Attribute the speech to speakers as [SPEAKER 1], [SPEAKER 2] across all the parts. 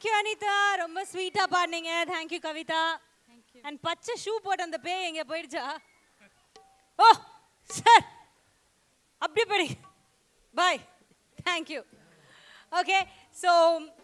[SPEAKER 1] Thank you Anita, ரொம்ப ஸ்வீட்டா பாடுனீங்க. Thank you Kavita. Thank you. And பச்சை ஷூ போட்ட அந்த பேய் எங்க போயிடுச்சா? ஓ சார் அப்படியே படி. Bye. Thank you. Okay, so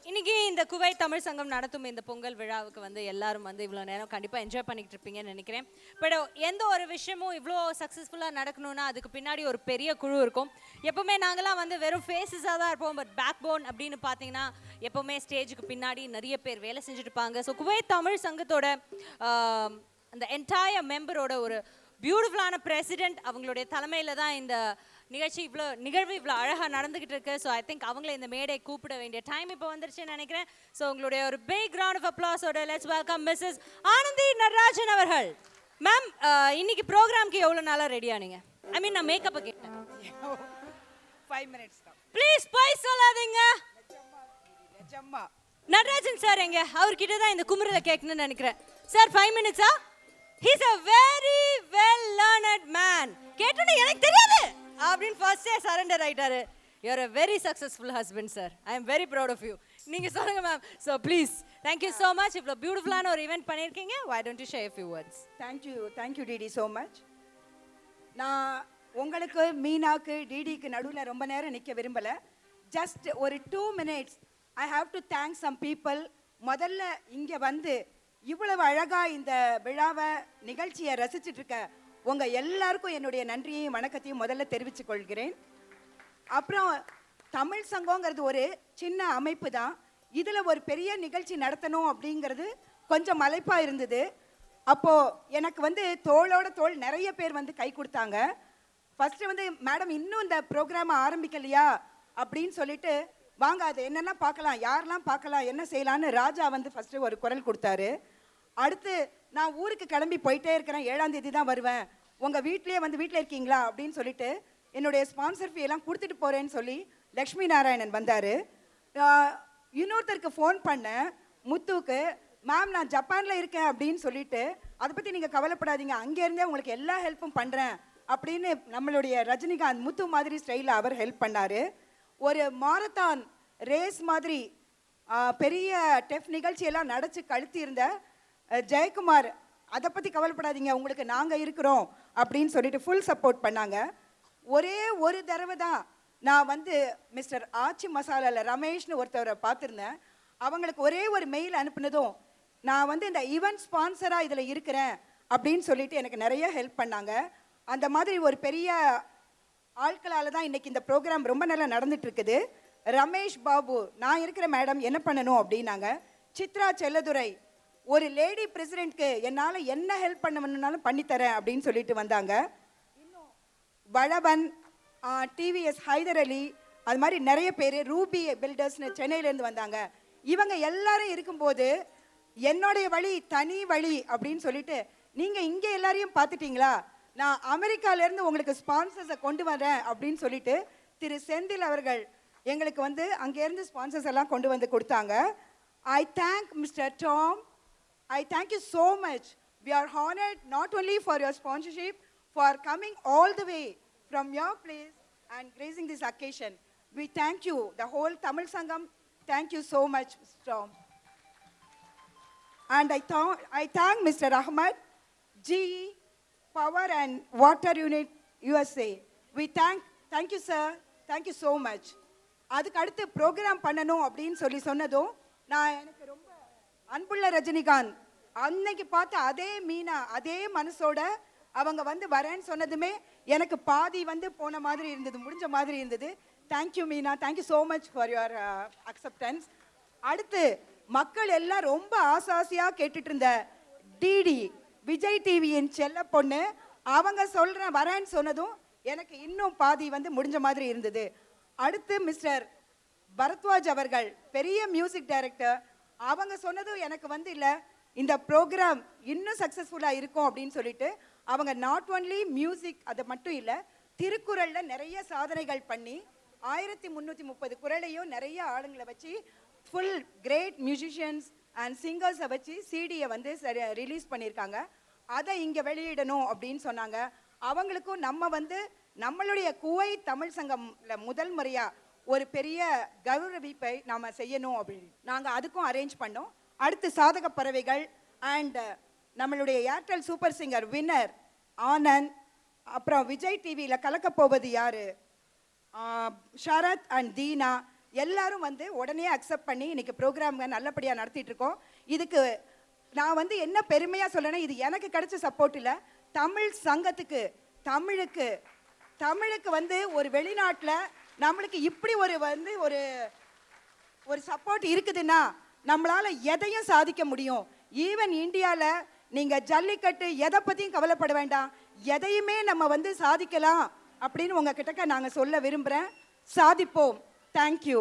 [SPEAKER 1] இன்னைக்கு இந்த குவைத் தமிழ் சங்கம் நடத்தும் இந்த பொங்கல் விழாவுக்கு வந்து எல்லாரும் வந்து இவ்வளோ நேரம் கண்டிப்பாக என்ஜாய் பண்ணிக்கிட்டு இருப்பீங்கன்னு நினைக்கிறேன். பட் எந்த ஒரு விஷயமும் இவ்வளோ சக்ஸஸ்ஃபுல்லாக நடக்கணும்னா அதுக்கு பின்னாடி ஒரு பெரிய குழு இருக்கும். எப்போவுமே நாங்களாம் வந்து வெறும் ஃபேஸஸாக தான் இருப்போம். பட் பேக் போன் அப்படின்னு பார்த்தீங்கன்னா எப்போவுமே ஸ்டேஜுக்கு பின்னாடி நிறைய பேர் வேலை செஞ்சுட்டு இருப்பாங்க. ஸோ குவைத் தமிழ் சங்கத்தோட அந்த என்டையர் மெம்பரோட ஒரு பியூட்டிஃபுல்லான பிரசிடென்ட் அவங்களுடைய தலைமையில் தான் இந்த நிகழ்வு இவ்வளோ அழகாக நடந்துகிட்டு இருக்கு. ஸோ ஐ திங்க் அவங்கள இந்த மேடை கூப்பிட வேண்டிய டைம் இப்போ வந்துருச்சுன்னு நினைக்கிறேன். ஸோ உங்களுடைய ஒரு பிக் ரவுண்ட் ஆஃப் அப்ளாஸோட let's welcome Mrs Anandhi Natarajan அவர்கள். மேம், இன்னைக்கு ப்ரோக்ராம்க்கு எவ்வளோ நாளாக ரெடி ஆனீங்க? ஐ மீன் நான் மேக்கப்பை கேட்டேன்.
[SPEAKER 2] 5 minutes தான்.
[SPEAKER 1] ப்ளீஸ் போய் சொல்லாதீங்க. நடராஜன் சார் எங்க? அவர்கிட்ட தான் இந்த குமுறலை கேட்கணும்னு நினைக்கிறேன். Sir 5 minutes-ஆ? He's a very well learned man. கேட்டோன்னே எனக்கு தெரியாது அப்படின்னு ஃபர்ஸ்டே சரண்டர் ஆயிட்டாரு. You are a very successful husband sir. I am very proud of you. நீங்க சொல்லுங்க ma'am. So please thank you so much. இவ்வளோ பியூட்டிஃபுல்லான ஒரு ஈவெண்ட் பண்ணியிருக்கீங்க. why don't you share a few words?
[SPEAKER 2] Thank you டிடி so much. நான் உங்களுக்கு மீனாக்கு டிடிக்கு நடுவில் ரொம்ப நேரம் நிற்க விரும்பலை. ஜஸ்ட் ஒரு 2 minutes I have to thank some people. முதல்ல இங்கே வந்து இவ்வளவு அழகா இந்த விழாவை நிகழ்ச்சியை ரசிச்சுட்டு இருக்க உங்க எல்லாருக்கும் என்னுடைய நன்றியையும் வணக்கத்தையும் முதல்ல தெரிவித்துக் கொள்கிறேன். அப்புறம் தமிழ் சங்கங்கிறது ஒரு சின்ன அமைப்பு தான். இதில் ஒரு பெரிய நிகழ்ச்சி நடத்தணும் அப்படிங்கிறது கொஞ்சம் மலைப்பாக இருந்தது. அப்போது எனக்கு வந்து தோளோட தோள் நிறைய பேர் வந்து கை கொடுத்தாங்க. ஃபஸ்ட்டு வந்து மேடம் இன்னும் இந்த ப்ரோக்ராமை ஆரம்பிக்கலையா அப்படின்னு சொல்லிட்டு, வாங்க அது என்னெல்லாம் பார்க்கலாம், யாரெல்லாம் பார்க்கலாம், என்ன செய்யலான்னு ராஜா வந்து ஃபஸ்ட்டு ஒரு குரல் கொடுத்தாரு. அடுத்து நான் ஊருக்கு கிளம்பி போயிட்டே இருக்கிறேன், 7ஆம் தேதி தான் வருவேன், உங்கள் வீட்டிலே வந்து வீட்டில் இருக்கீங்களா அப்படின்னு சொல்லிட்டு என்னுடைய ஸ்பான்சர் ஃபீ எல்லாம் கொடுத்துட்டு போகிறேன்னு சொல்லி லக்ஷ்மி நாராயணன் வந்தார். இன்னொருத்தருக்கு ஃபோன் பண்ணேன், முத்துவுக்கு, மேம் நான் ஜப்பானில் இருக்கேன் அப்படின்னு சொல்லிட்டு, அதை பற்றி நீங்கள் கவலைப்படாதீங்க, அங்கேருந்தே உங்களுக்கு எல்லா ஹெல்ப்பும் பண்ணுறேன் அப்படின்னு நம்மளுடைய ரஜினிகாந்த் முத்து மாதிரி ஸ்டைலில் அவர் ஹெல்ப் பண்ணார். ஒரு மாரத்தான் ரேஸ் மாதிரி பெரிய டெஃப் நிகழ்ச்சியெல்லாம் நடச்சு கழுத்தி இருந்த ஜெயக்குமார், அதை பற்றி கவலைப்படாதீங்க உங்களுக்கு நாங்கள் இருக்கிறோம் அப்படின்னு சொல்லிட்டு ஃபுல் சப்போர்ட் பண்ணாங்க. ஒரே ஒரு தடவை தான் நான் வந்து மிஸ்டர் ஆச்சி மசாலாவில் ரமேஷ்னு ஒருத்தவரை பார்த்துருந்தேன். அவங்களுக்கு ஒரே ஒரு மெயில் அனுப்புனதும் நான் வந்து இந்த ஈவெண்ட் ஸ்பான்சராக இதில் இருக்கிறேன் அப்படின்னு சொல்லிட்டு எனக்கு நிறைய ஹெல்ப் பண்ணாங்க. அந்த மாதிரி ஒரு பெரிய ஆட்களால் தான் இன்றைக்கி இந்த ப்ரோக்ராம் ரொம்ப நல்லா நடந்துட்டு இருக்குது. ரமேஷ் பாபு, நான் இருக்கிற மேடம் என்ன பண்ணணும் அப்படின்னாங்க. சித்ரா செல்லதுரை, ஒரு லேடி பிரசிடென்ட்க்கு என்னால் என்ன ஹெல்ப் பண்ணணுன்னாலும் பண்ணித்தரேன் அப்படின்னு சொல்லிட்டு வந்தாங்க. இன்னும் வளவன், டிவிஎஸ் ஹைதர் அலி, அது மாதிரி நிறைய பேர், ரூபி பில்டர்ஸ்னு சென்னையிலேருந்து வந்தாங்க. இவங்க எல்லாரும் இருக்கும்போது என்னுடைய வழி தனி வழி அப்படின்னு சொல்லிட்டு, நீங்கள் இங்கே எல்லாரையும் பார்த்துட்டீங்களா, நான் அமெரிக்காவிலேருந்து உங்களுக்கு ஸ்பான்சர்ஸை கொண்டு வரேன் அப்படின்னு சொல்லிட்டு திரு செந்தில் அவர்கள் எங்களுக்கு வந்து அங்கேருந்து ஸ்பான்சர்ஸ் எல்லாம் கொண்டு வந்து கொடுத்தாங்க. I thank mister Tom. I thank you so much. We are honored not only for your sponsorship, for coming all the way from your place and gracing this occasion. We thank you, the whole Tamil Sangam. Thank you so much, Mr. Tom. And I thank Mr. Ahmad, GE Power and Water Unit USA. We thank you sir. Thank you so much. அதுக்கு அடுத்து program பண்ணணும் அப்படின்னு சொன்னதும் நான் எனக்கு ரொம்ப அன்புள்ள ரஜினிகாந்த் அன்னைக்கு பார்த்து அதே மீனா அதே மனசோட அவங்க வந்து வரேன்னு சொன்னதுமே எனக்கு பாதி வந்து போன மாதிரி இருந்தது, முடிஞ்ச மாதிரி இருந்தது. Thank you Meena, thank you so much for your acceptance. அடுத்து மக்கள் எல்லாம் ரொம்ப ஆசாசியாக கேட்டுட்டு இருந்த டிடி விஜய் டிவியின் செல்ல பொண்ணு, அவங்க சொல்கிறேன் வரேன்னு சொன்னதும் எனக்கு இன்னும் பாதி வந்து முடிஞ்ச மாதிரி இருந்தது. அடுத்து மிஸ்டர் பரத்வாஜ் அவர்கள், பெரிய மியூசிக் டைரக்டர், அவங்க சொன்னதும் எனக்கு வந்து இல்லை இந்த ப்ரோக்ராம் இன்னும் சக்ஸஸ்ஃபுல்லாக இருக்கும் அப்படின்னு சொல்லிட்டு அவங்க நாட் ஒன்லி மியூசிக் அதை மட்டும் இல்லை, திருக்குறளில் நிறைய சாதனைகள் பண்ணி 1330 குறளையும் நிறைய ஆளுங்களை வச்சு ஃபுல் கிரேட் மியூசிஷியன்ஸ் அண்ட் சிங்கர்ஸை வச்சு சிடியை வந்து ரிலீஸ் பண்ணியிருக்காங்க. அதை இங்கே வெளியிடணும் அப்படின்னு சொன்னாங்க. அவங்களுக்கும் நம்ம வந்து நம்மளுடைய குவைத் தமிழ் சங்கம்ல முதல் முறையாக ஒரு பெரிய கௌரவிப்பை நாம செய்யணும் அப்படின்னு நாங்கள் அதுக்கும் அரேஞ்ச் பண்ணோம். அடுத்து சாதக பறவைகள் அண்ட் நம்மளுடைய Airtel super singer winner Anand, அப்புறம் விஜய் டிவியில் கலக்க போவது யாரு ஷரத் அண்ட் தீனா எல்லாரும் வந்து உடனே அக்செப்ட் பண்ணி இன்னைக்கு ப்ரோக்ராம் நல்லபடியாக நடத்திட்டு இருக்கோம். இதுக்கு நான் வந்து என்ன பெருமையாக சொல்லணும், இது எனக்கு கிடைச்ச சப்போர்ட் இல்லை, தமிழ் சங்கத்துக்கு தமிழுக்கு வந்து ஒரு வெளிநாட்டில் நம்மளுக்கு இப்படி ஒரு வந்து ஒரு சப்போர்ட் இருக்குதுன்னா நம்மளால எதையும் சாதிக்க முடியும். ஈவன் இந்தியாவில் நீங்கள் ஜல்லிக்கட்டு எதை பற்றியும் கவலைப்பட வேண்டாம், எதையுமே நம்ம வந்து சாதிக்கலாம் அப்படின்னு உங்ககிட்ட நாங்கள் சொல்ல விரும்புகிறேன். சாதிப்போம். தேங்க்யூ.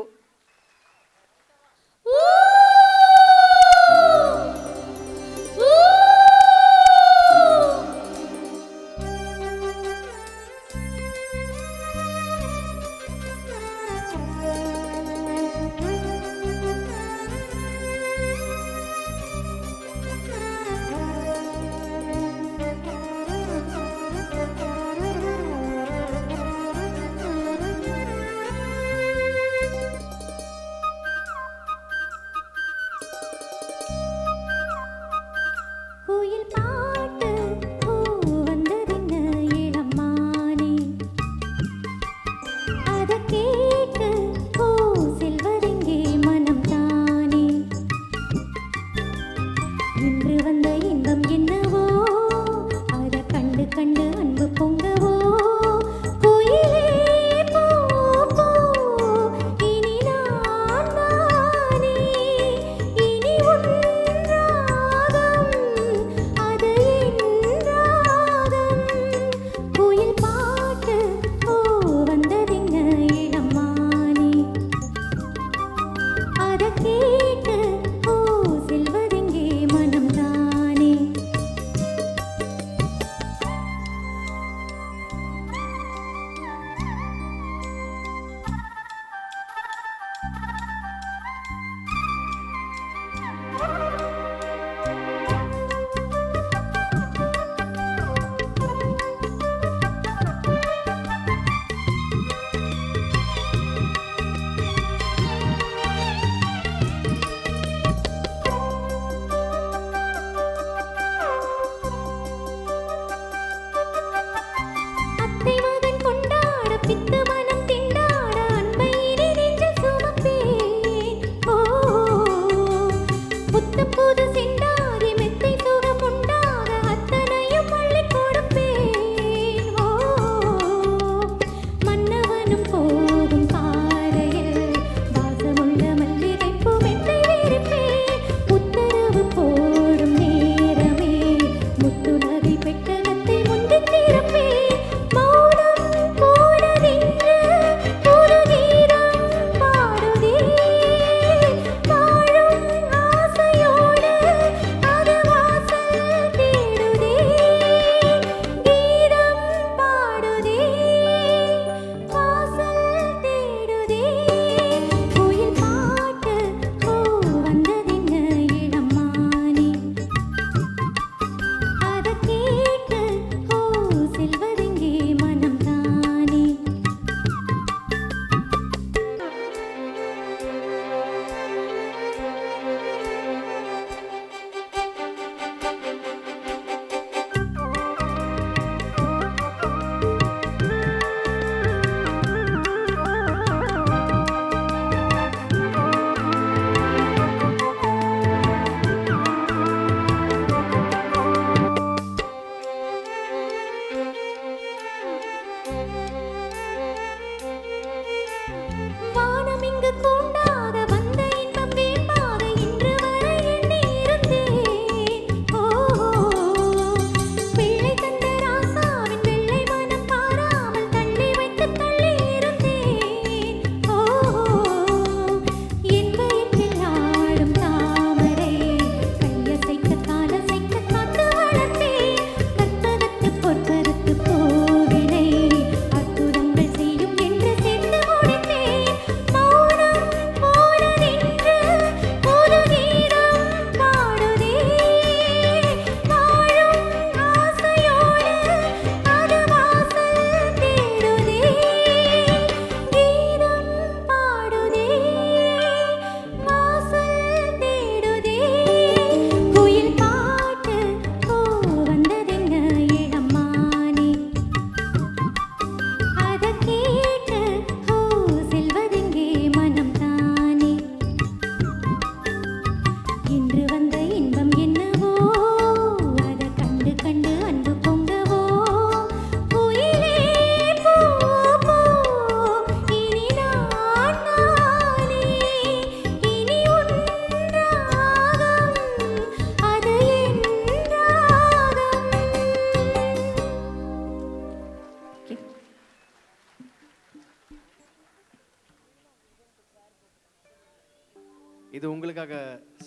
[SPEAKER 3] இது உங்களுக்காக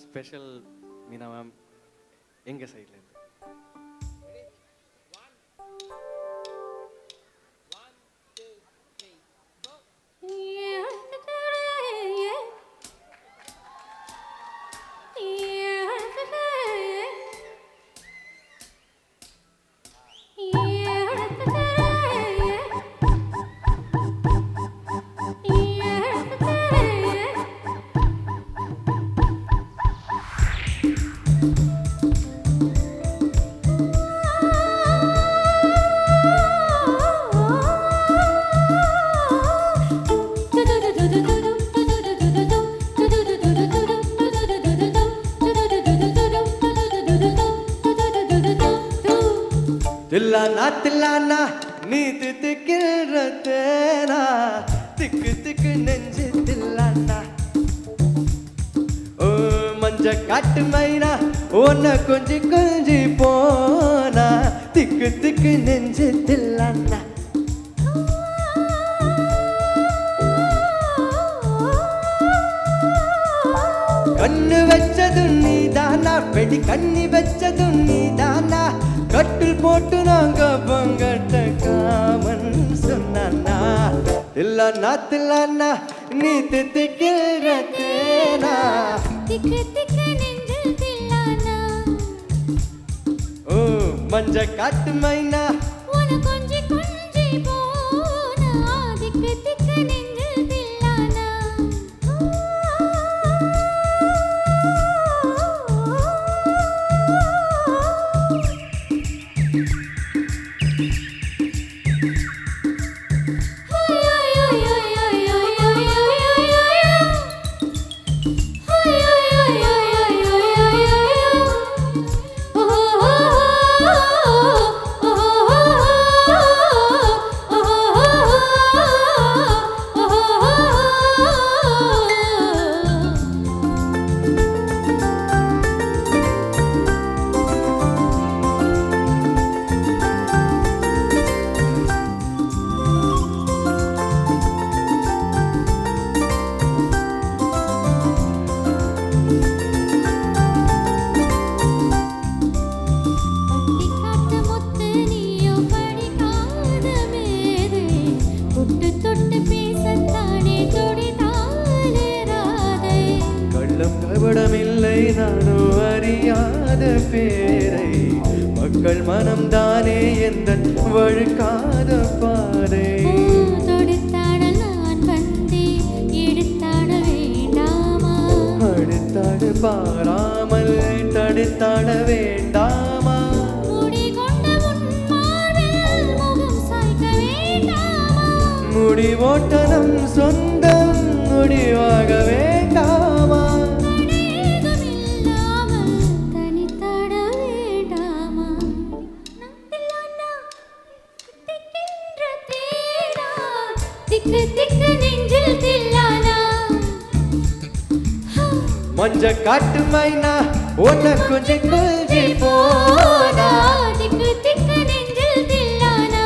[SPEAKER 3] ஸ்பெஷல் மீனா மேம் எங்க சைட்ல இருந்து. தில்லானா தில்லானா நீ திக்கிற தேனா திக்கு திக்கு நெஞ்சு தில்லானா. ஓ மஞ்ச காட்டு மைனா உன்னை கொஞ்சி கொஞ்சி போனா திக்கு திக்கு நெஞ்சு தில்லானா. கண்ணு வச்சது நீதானா வெடி கண்ணி வச்சது நீதானா கட்டில் போட்டு நாங்க பங்கட்ட காமன் சொன்னானா. தில்லானா தில்லானா நீ திக்கிற தேனா
[SPEAKER 4] திக்கு திக்கு நெஞ்சில் தில்லானா.
[SPEAKER 3] ஓ மஞ்ச காட்டு மைனா
[SPEAKER 4] உன கொஞ்சி கொஞ்சி போனா திக்கு திக்கு நெஞ்சில் தில்லானா.
[SPEAKER 3] கள்ளமில்லை நானும் அறியாத பேரை மக்கள் மனம் தானே எந்த வழுக்காத பாறை.
[SPEAKER 4] தொடுத்தாடல் நான் வந்தே எடுத்தாட வேண்டாமா
[SPEAKER 3] அடுத்தாடு பாராமல் தடுத்தாட வேண்டாமா.
[SPEAKER 4] முடி கொண்ட உன் மார்பில் முகம் சாய்க்க வேண்டாமா
[SPEAKER 3] முடிவோட்டனம் சொந்தம் முடிவாக வேண்டாமா. மஞ்ச காட்டு மைனா உன்னை கொஞ்சம் கொஞ்சி போனா
[SPEAKER 4] திக்கு திக்கு நெஞ்சில் தில்லானா.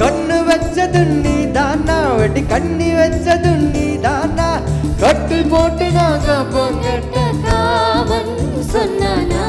[SPEAKER 3] கண்ணு வச்சது நீதானா வெடி கண்ணி வச்சது நீதானா கட்டில் போட்டு நாங்க பொங்கட்ட காவன் சொன்னானா.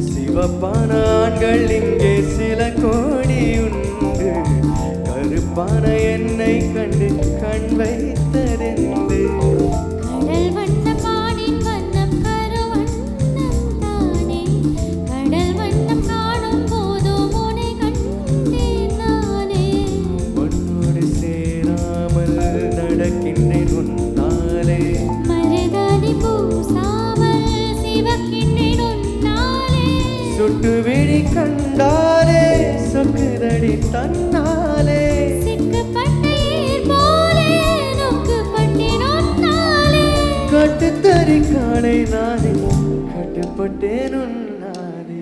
[SPEAKER 3] சிவப்பான ஆண்கள் இங்கே சில கோடி உண்டு கருப்பான என்னை கண்டு கண் வைத்தறிந்து.
[SPEAKER 4] கடல் வண்ணம் மானின் வண்ணம் கருவண்ணம் தானே கடல் வண்ணம் காணும்
[SPEAKER 3] சுட்டு விழி கண்டாலே சொக்குதடி தன்னாலே கட்டுத்தறி காலை நானே கட்டுப்பட்டேன் உன்னாலே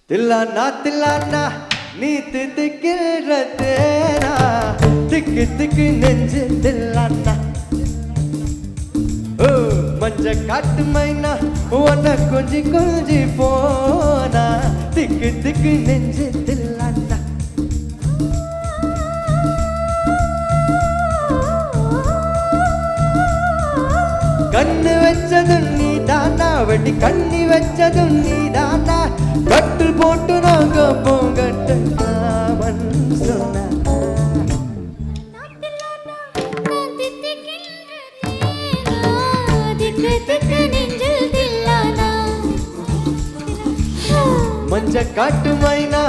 [SPEAKER 3] தில்லானா நீ திக்கிற தேனா திக்கு திக்கு நெஞ்சு தில்லானா ஓ மஞ்ச காட்டு மைனா உன்னை கொஞ்சி கொஞ்சி போனா திக்கு திக்கு நெஞ்சு தில்லானா கண்ணு வச்சதும் நீ தானா வெட்டி கண்ணி வச்சதும் நீ தானா கட்டில் போட்டு நாங்க போங்கட்டு காவன் சொன்ன மஞ்ச காட்டு மைனா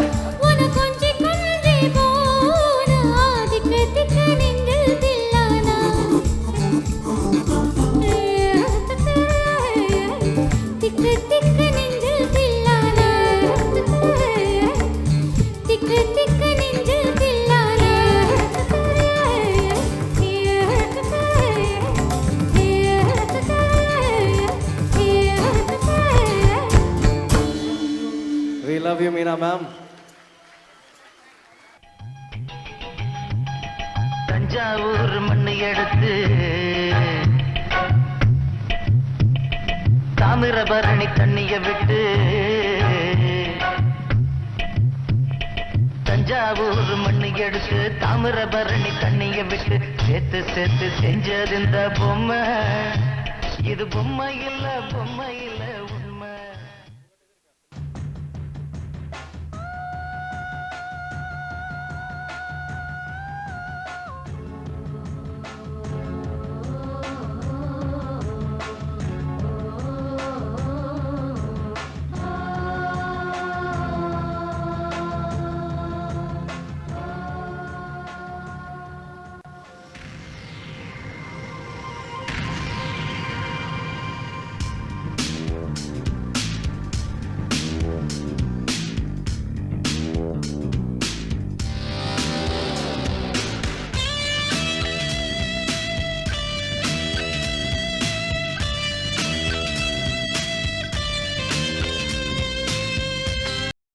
[SPEAKER 3] We love you, Meena ma'am.
[SPEAKER 5] Thanjavur மண்ணை எடுத்து தாமிரபரணி தண்ணிய விட்டு தஞ்சாவூர் மண்ணை எடுத்து தாமிரபரணி தண்ணிய விட்டு சேர்த்து சேர்த்து செஞ்சது இந்த பொம்மை இது பொம்மை இல்ல